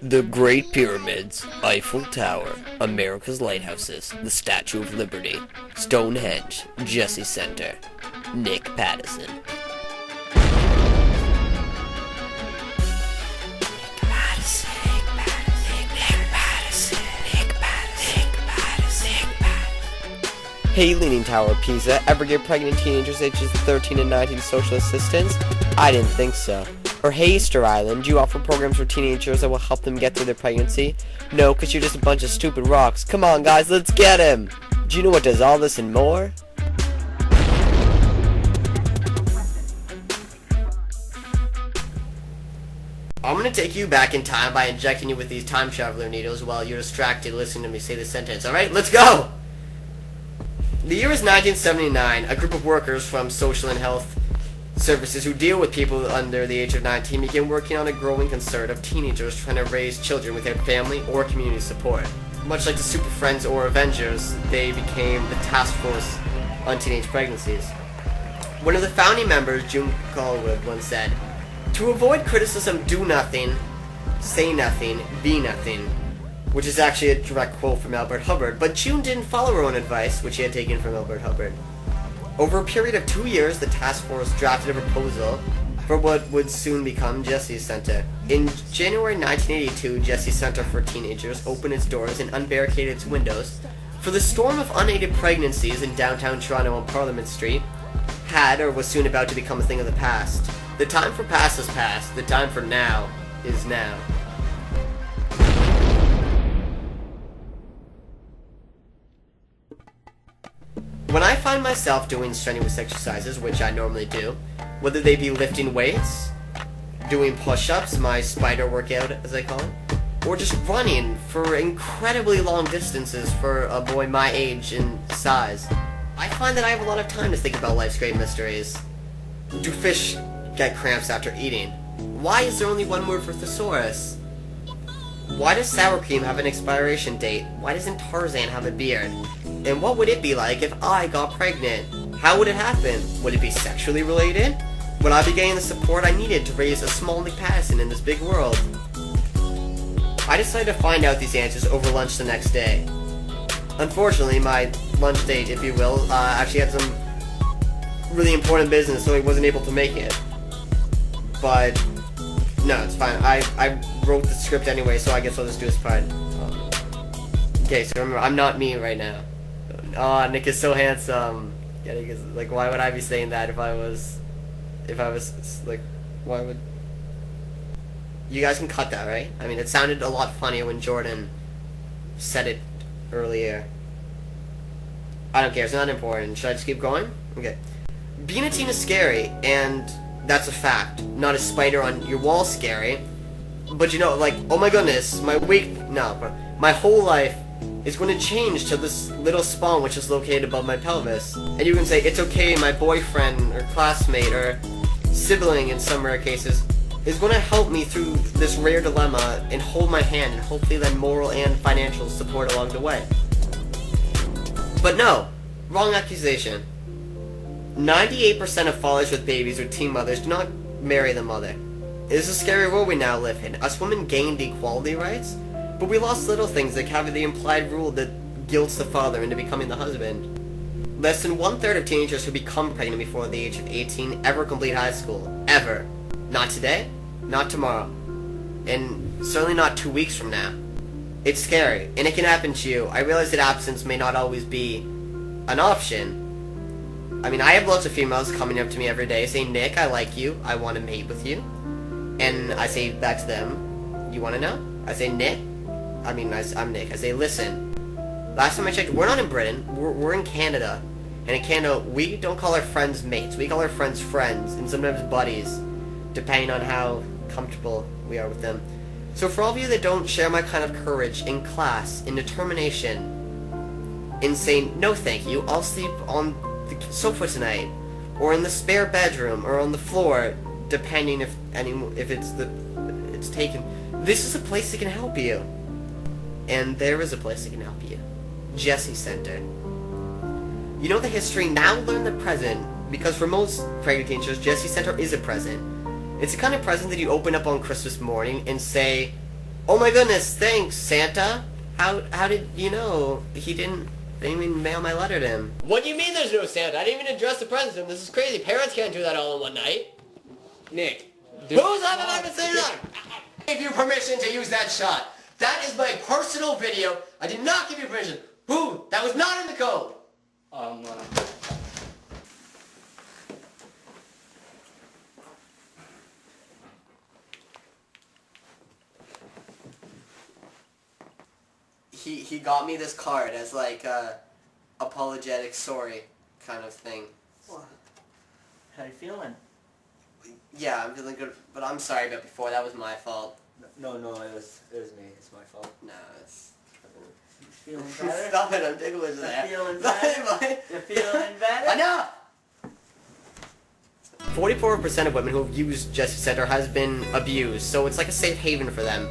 The Great Pyramids, Eiffel Tower, America's Lighthouses, the Statue of Liberty, Stonehenge, Jessie Center, Nick Pattison. Hey, Leaning Tower of Pisa, ever give pregnant teenagers ages 13 and 19 social assistance? I didn't think so. Or hey, Easter Island, do you offer programs for teenagers that will help them get through their pregnancy? No, because you're just a bunch of stupid rocks. Come on, guys, let's get him! Do you know what does all this and more? I'm gonna take you back in time by injecting you with these time traveler needles while you're distracted listening to me say this sentence. Alright, let's go! The year is 1979. A group of workers from social and health services who deal with people under the age of 19 began working on a growing concern of teenagers trying to raise children without family or community support. Much like the Super Friends or Avengers, they became the task force on teenage pregnancies. One of the founding members, June Collwood, once said, "To avoid criticism, do nothing, say nothing, be nothing," which is actually a direct quote from Albert Hubbard, but June didn't follow her own advice, which she had taken from Albert Hubbard. Over a period of 2 years, the task force drafted a proposal for what would soon become Jessie Center. In January 1982, Jessie Center for Teenagers opened its doors and unbarricaded its windows, for the storm of unaided pregnancies in downtown Toronto on Parliament Street had or was soon about to become a thing of the past. The time for past is past, the time for now is now. When I find myself doing strenuous exercises, which I normally do, whether they be lifting weights, doing push-ups, my spider workout as I call it, or just running for incredibly long distances for a boy my age and size, I find that I have a lot of time to think about life's great mysteries. Do fish get cramps after eating? Why is there only one word for thesaurus? Why does sour cream have an expiration date? Why doesn't Tarzan have a beard? And what would it be like if I got pregnant? How would it happen? Would it be sexually related? Would I be getting the support I needed to raise a small Nick Pattison in this big world? I decided to find out these answers over lunch the next day. Unfortunately, my lunch date, if you will, actually had some really important business, so he wasn't able to make it. But no, it's fine. I wrote the script anyway, so I guess I'll just do this part. Okay, so remember, I'm not me right now. Oh, Nick is so handsome. Yeah, like, why would I be saying that if I was, like, why would... You guys can cut that, right? I mean, it sounded a lot funnier when Jordan said it earlier. I don't care, it's not important. Should I just keep going? Okay. Being a teen is scary, and that's a fact. Not a spider on your wall scary. But you know, like, oh my goodness, my whole life is going to change to this little spawn which is located above my pelvis. And you can say, it's okay, my boyfriend, or classmate, or sibling in some rare cases, is going to help me through this rare dilemma and hold my hand and hopefully lend moral and financial support along the way. But no, wrong accusation. 98% of fathers with babies or teen mothers do not marry the mother. It is a scary world we now live in. Us women gained equality rights, but we lost little things like having the implied rule that guilts the father into becoming the husband. Less than 1/3 of teenagers who become pregnant before the age of 18 ever complete high school. Ever. Not today, not tomorrow, and certainly not 2 weeks from now. It's scary, and it can happen to you. I realize that absence may not always be an option. I mean, I have lots of females coming up to me every day saying, Nick, I like you, I want to mate with you. And I say back to them, you want to know? I say, Nick? I'm Nick. I say, listen, last time I checked, we're not in Britain, we're in Canada. And in Canada, we don't call our friends mates, we call our friends friends, and sometimes buddies, depending on how comfortable we are with them. So for all of you that don't share my kind of courage in class, in determination, in saying, no thank you, I'll sleep on the sofa tonight, or in the spare bedroom, or on the floor, depending if it's taken. This is a place that can help you. And there is a place that can help you. Jessie Center. You know the history, now learn the present, because for most pregnant teenagers, Jessie Center is a present. It's the kind of present that you open up on Christmas morning and say, Oh my goodness, thanks, Santa. How did you know? They didn't even mail my letter to him. What do you mean there's no Santa? I didn't even address the presents to him. This is crazy. Parents can't do that all in one night. Nick. Who's on the saying that? I gave you permission to use that shot. That is my personal video. I did not give you permission. Who? That was not in the code. He got me this card as like a apologetic sorry kind of thing. What? How you feeling? Yeah, I'm feeling good, but I'm sorry about before. That was my fault. No, it was me. It's my fault. No, it's... You feeling better? Stop it, I'm ticklish there. You're feeling better? You're feeling better? Enough! 44% of women who have used Jessie Center has been abused, so it's like a safe haven for them.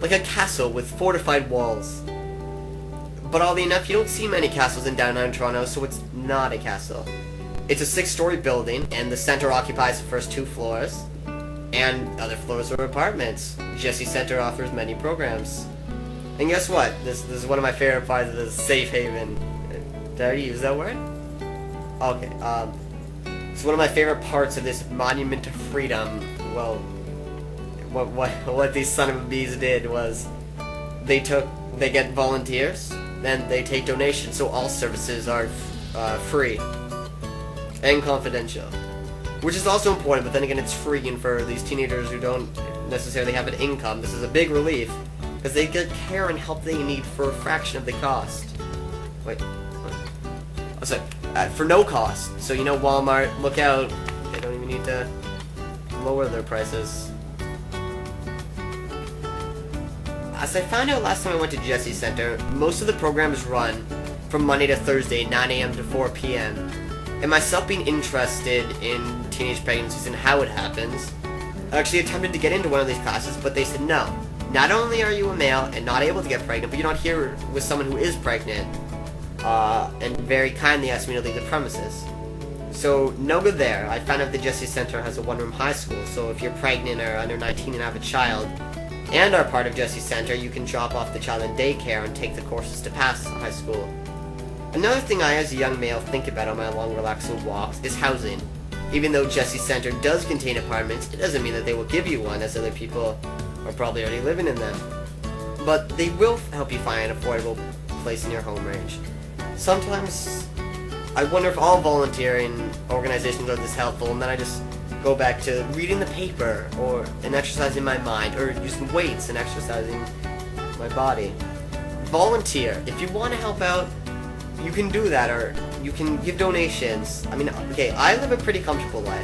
Like a castle with fortified walls. But oddly enough, you don't see many castles in downtown Toronto, so it's not a castle. It's a 6-story building, and the center occupies the first 2 floors, and other floors are apartments. Jessie Center offers many programs. And guess what? This is one of my favorite parts of the safe haven. Did I already use that word? Okay, it's one of my favorite parts of this monument to freedom. Well, what these son of a bees did was they get volunteers, then they take donations, so all services are free and confidential, which is also important. But then again, it's free, and for these teenagers who don't necessarily have an income, this is a big relief because they get care and help they need for a fraction of the cost. Wait, oh, sorry, for no cost. So you know, Walmart, look out! They don't even need to lower their prices. As I found out last time I went to Jessie Center, most of the programs run from Monday to Thursday, 9 a.m. to 4 p.m. And myself being interested in teenage pregnancies and how it happens, I actually attempted to get into one of these classes, but they said no. Not only are you a male and not able to get pregnant, but you're not here with someone who is pregnant. And very kindly asked me to leave the premises. So, no good there. I found out the Jessie Center has a one-room high school, so if you're pregnant or under 19 and have a child, and are part of Jessie Center, you can drop off the child in daycare and take the courses to pass high school. Another thing I, as a young male, think about on my long, relaxing walks is housing. Even though Jessie Center does contain apartments, it doesn't mean that they will give you one, as other people are probably already living in them. But they will help you find an affordable place in your home range. Sometimes, I wonder if all volunteering organizations are this helpful, and then I just go back to reading the paper, and exercising my mind, or using weights and exercising my body. Volunteer. If you want to help out, you can do that, or you can give donations. I mean, okay, I live a pretty comfortable life.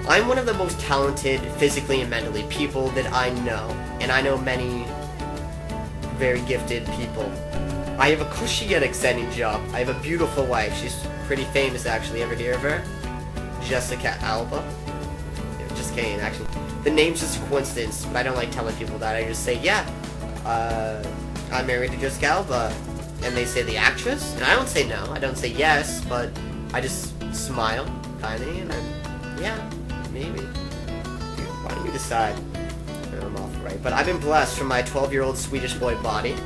I'm one of the most talented, physically and mentally, people that I know, and I know many very gifted people. I have a cushy yet exciting job. I have a beautiful wife. She's pretty famous, actually. Ever hear of her? Jessica Alba. Just kidding, actually. The name's just a coincidence, but I don't like telling people that. I just say, yeah, I'm married to Jessica Alba. And they say, the actress? And I don't say no. I don't say yes, but I just smile, kindly, and then, yeah, maybe. Why don't you decide? I'm off right. But I've been blessed from my 12-year-old Swedish boy body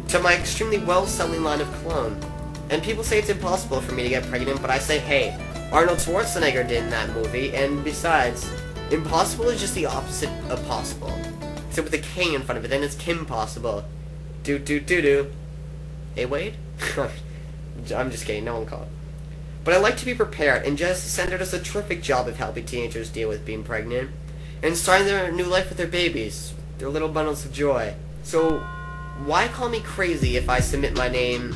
to my extremely well-selling line of cologne. And people say it's impossible for me to get pregnant, but I say, hey, Arnold Schwarzenegger did in that movie, and besides, impossible is just the opposite of possible. Except with a K in front of it, then it's Kim Possible. Do. Hey, Wade? I'm just kidding, no one called. But I like to be prepared, and Jessie Center does a terrific job of helping teenagers deal with being pregnant, and starting their new life with their babies, their little bundles of joy. So, why call me crazy if I submit my name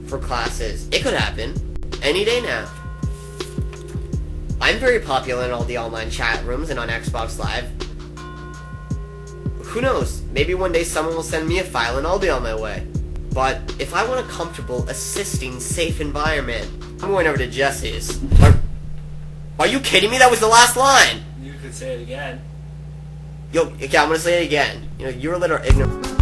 for classes? It could happen, any day now. I'm very popular in all the online chat rooms and on Xbox Live. Who knows, maybe one day someone will send me a file and I'll be on my way. But if I want a comfortable, assisting, safe environment, I'm going over to Jessie's. Are you kidding me? That was the last line! You could say it again. Yo, okay, I'm gonna say it again. You know, you're a little ignorant.